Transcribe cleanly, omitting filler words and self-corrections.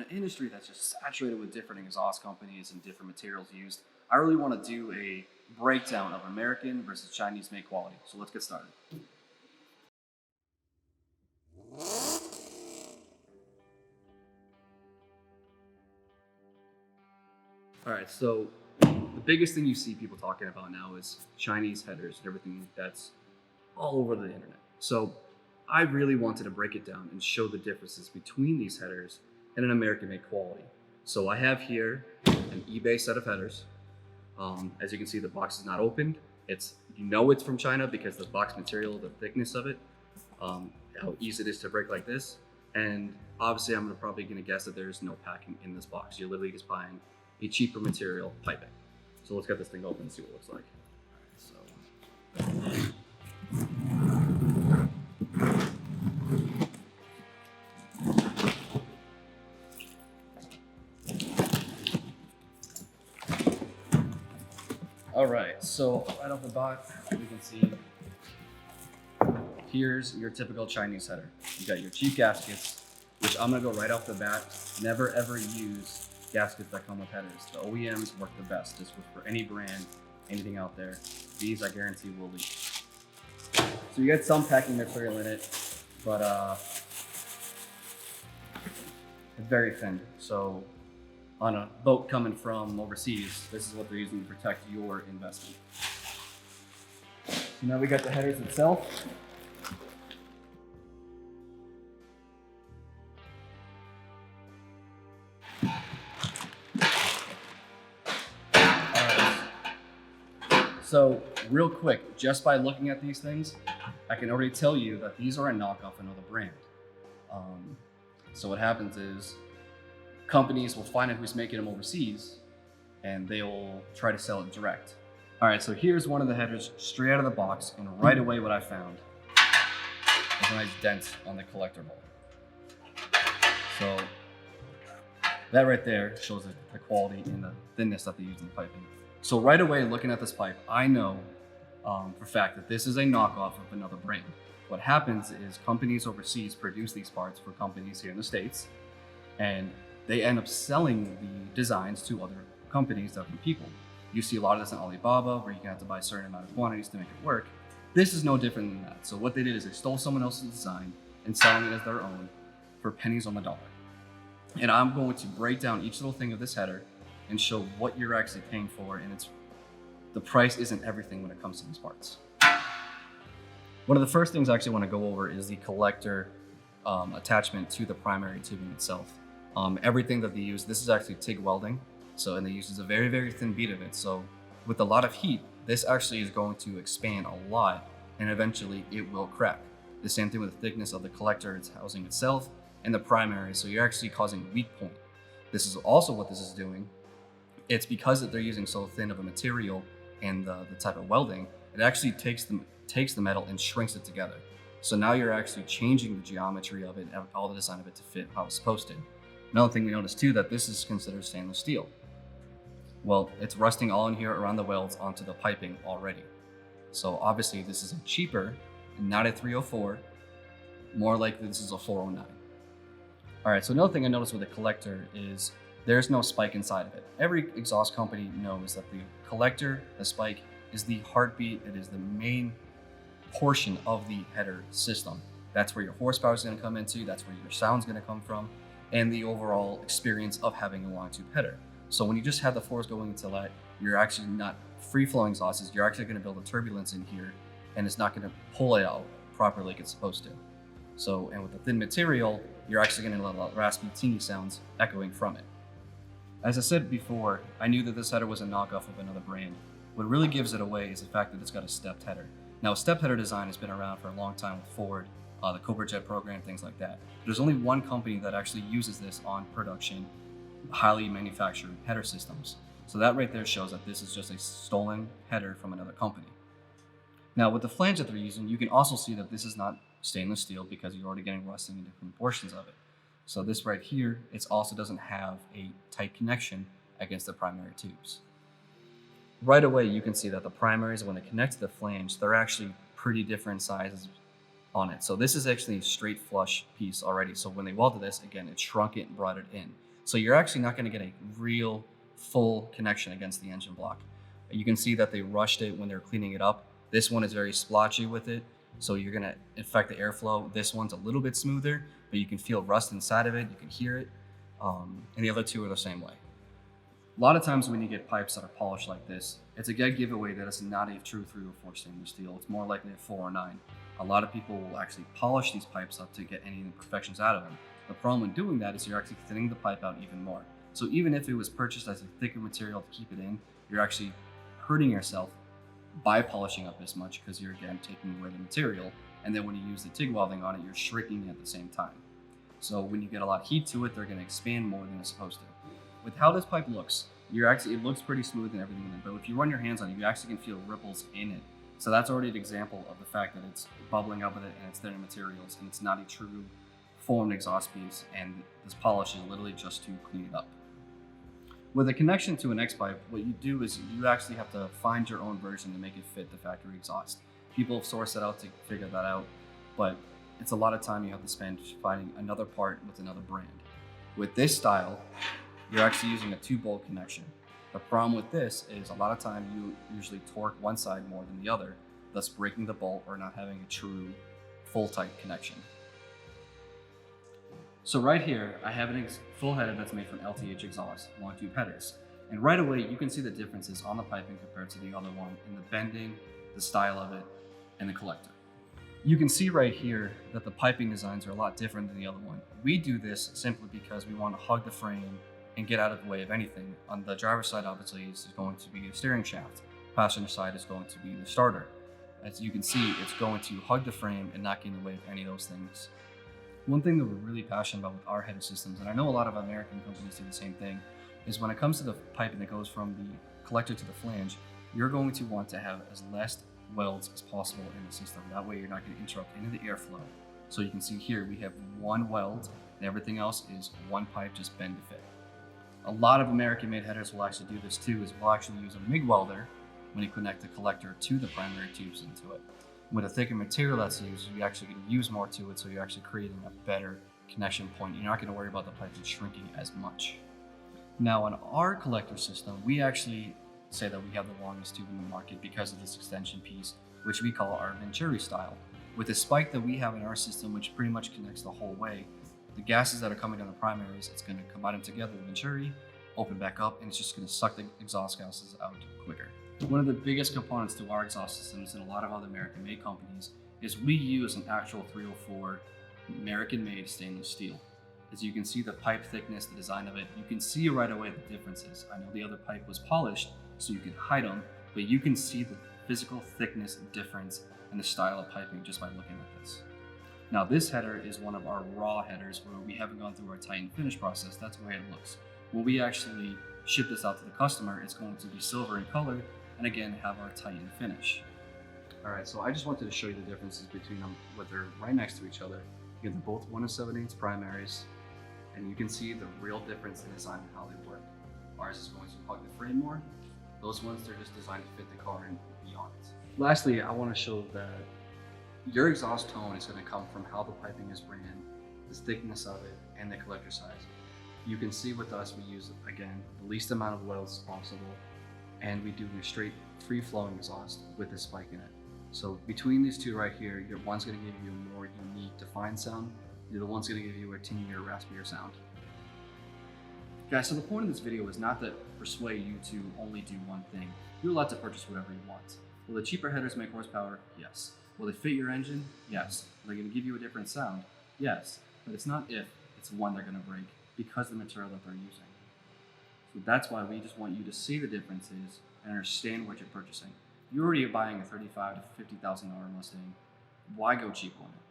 industry that's just saturated with different exhaust companies and different materials used, I really want to do a breakdown of American versus Chinese made quality. So let's get started. All right, so the biggest thing you see people talking about now is Chinese headers and everything that's all over the internet. So I really wanted to break it down and show the differences between these headers and an American made quality. So I have here an eBay set of headers. As you can see, the box is not opened. It's from China because the box material, the thickness of it, how easy it is to break like this. And obviously I'm probably gonna guess that there's no packing in this box. You're literally just buying a cheaper material piping. So let's get this thing open and see what it looks like. All right, so right off the bat, we can see here's your typical Chinese header. You got your cheap gaskets, which I'm gonna go right off the bat. Never ever use gaskets that come with headers. The OEMs work the best. This was for any brand, anything out there. These I guarantee will leak. So you get some packing material in it, but it's very thin. So on a boat coming from overseas, this is what they're using to protect your investment. So now we got the headers itself. So real quick, just by looking at these things, I can already tell you that these are a knockoff of another brand. So what happens is companies will find out who's making them overseas and they'll try to sell it direct. All right, so here's one of the headers straight out of the box, and right away what I found is a nice dent on the collector bolt. So that right there shows the quality and the thinness that they use in the piping. So right away, looking at this pipe, I know for a fact that this is a knockoff of another brand. What happens is companies overseas produce these parts for companies here in the States, and they end up selling the designs to other companies, different people. You see a lot of this in Alibaba, where you have to buy a certain amount of quantities to make it work. This is no different than that. So what they did is they stole someone else's design and selling it as their own for pennies on the dollar. And I'm going to break down each little thing of this header and show what you're actually paying for, and the price isn't everything when it comes to these parts. One of the first things I actually want to go over is the collector attachment to the primary tubing itself. Everything that they use, this is actually TIG welding, and they use a very, very thin bead of it. So with a lot of heat, this actually is going to expand a lot, and eventually it will crack. The same thing with the thickness of the collector, its housing itself, and the primary, so you're actually causing weak point. This is also what this is doing. It's because that they're using so thin of a material and the type of welding, it actually takes the metal and shrinks it together. So now you're actually changing the geometry of it, all the design of it to fit how it's supposed to. Another thing we noticed too, that this is considered stainless steel. Well, it's rusting all in here around the welds onto the piping already. So obviously this is a cheaper and not a 304, more likely this is a 409. All right, so another thing I noticed with the collector is there's no spike inside of it. Every exhaust company knows that the collector, the spike, is the heartbeat. It is the main portion of the header system. That's where your horsepower is going to come into. That's where your sound is going to come from, and the overall experience of having a long tube header. So when you just have the force going into that, you're actually not free-flowing exhausts. You're actually going to build a turbulence in here, and it's not going to pull it out properly like it's supposed to. So, and with the thin material, you're actually going to get a lot of raspy, teeny sounds echoing from it. As I said before, I knew that this header was a knockoff of another brand. What really gives it away is the fact that it's got a stepped header. Now, a stepped header design has been around for a long time with Ford, the Cobra Jet program, things like that. There's only one company that actually uses this on production, highly manufactured header systems. So that right there shows that this is just a stolen header from another company. Now, with the flange that they're using, you can also see that this is not stainless steel because you're already getting rusting in different portions of it. So this right here, it also doesn't have a tight connection against the primary tubes. Right away, you can see that the primaries, when they connect to the flange, they're actually pretty different sizes on it. So this is actually a straight flush piece already. So when they welded this, again, it shrunk it and brought it in. So you're actually not going to get a real full connection against the engine block. You can see that they rushed it when they're cleaning it up. This one is very splotchy with it, so you're going to affect the airflow. This one's a little bit smoother, but you can feel rust inside of it. You can hear it. And the other two are the same way. A lot of times when you get pipes that are polished like this, it's a dead giveaway that it's not a true 304 stainless steel. It's more likely a 409. A lot of people will actually polish these pipes up to get any imperfections out of them. The problem in doing that is you're actually thinning the pipe out even more. So even if it was purchased as a thicker material to keep it in, you're actually hurting yourself by polishing up this much, because you're again taking away the material. And then when you use the TIG welding on it, you're shrinking it at the same time. So when you get a lot of heat to it, they're going to expand more than it's supposed to. With how this pipe looks, it looks pretty smooth and everything in it, but if you run your hands on it, you actually can feel ripples in it. So that's already an example of the fact that it's bubbling up with it and it's thinner materials, and it's not a true formed exhaust piece, and this polish is literally just to clean it up. With a connection to an X-pipe, what you do is you actually have to find your own version to make it fit the factory exhaust. People have sourced it out to figure that out, but it's a lot of time you have to spend finding another part with another brand. With this style, you're actually using a 2-bolt connection. The problem with this is a lot of time you usually torque one side more than the other, thus breaking the bolt or not having a true full tight connection. So right here, I have a full header that's made from LTH exhaust, long tube headers. And right away, you can see the differences on the piping compared to the other one in the bending, the style of it, and the collector. You can see right here that the piping designs are a lot different than the other one. We do this simply because we want to hug the frame and get out of the way of anything. On the driver's side, obviously, is going to be the steering shaft. Passenger side is going to be the starter. As you can see, it's going to hug the frame and not get in the way of any of those things. One thing that we're really passionate about with our header systems, and I know a lot of American companies do the same thing, is when it comes to the piping that goes from the collector to the flange, you're going to want to have as less welds as possible in the system. That way you're not going to interrupt any of the airflow. So you can see here we have one weld and everything else is one pipe just bend to fit. A lot of American made headers will actually do this too, is we'll actually use a MIG welder when you connect the collector to the primary tubes into it. With a thicker material that's used, you're actually going to use more to it, so you're actually creating a better connection point. You're not going to worry about the pipes shrinking as much. Now on our collector system, we actually say that we have the longest tube in the market because of this extension piece, which we call our Venturi style. With the spike that we have in our system, which pretty much connects the whole way, the gases that are coming down the primaries, it's going to combine them together with Venturi, open back up, and it's just going to suck the exhaust gases out quicker. One of the biggest components to our exhaust systems and a lot of other American-made companies is we use an actual 304 American-made stainless steel. As you can see the pipe thickness, the design of it, you can see right away the differences. I know the other pipe was polished, so you can hide them, but you can see the physical thickness difference in the style of piping just by looking at this. Now this header is one of our raw headers where we haven't gone through our tighten finish process. That's the way it looks. When we actually ship this out to the customer, it's going to be silver in color and again have our tighten finish. All right, so I just wanted to show you the differences between them, but they're right next to each other. They're both 1 7/8 primaries, and you can see the real difference in design and how they work. Ours is going to hug the frame more. Those ones, they're just designed to fit the car and beyond. Lastly, I want to show that your exhaust tone is going to come from how the piping is ran, the thickness of it, and the collector size. You can see with us, we use, again, the least amount of welds as possible, and we do a straight free-flowing exhaust with a spike in it. So between these two right here, your one's going to give you a more unique, defined sound. The other one's going to give you a tinnier, raspier sound. Guys, so the point of this video is not to persuade you to only do one thing. You're allowed to purchase whatever you want. Will the cheaper headers make horsepower? Yes. Will they fit your engine? Yes. Are they going to give you a different sound? Yes. But it's not if, it's when they're going to break, because of the material that they're using. So that's why we just want you to see the differences and understand what you're purchasing. You're already buying a $35,000 to $50,000 Mustang. Why go cheap on it?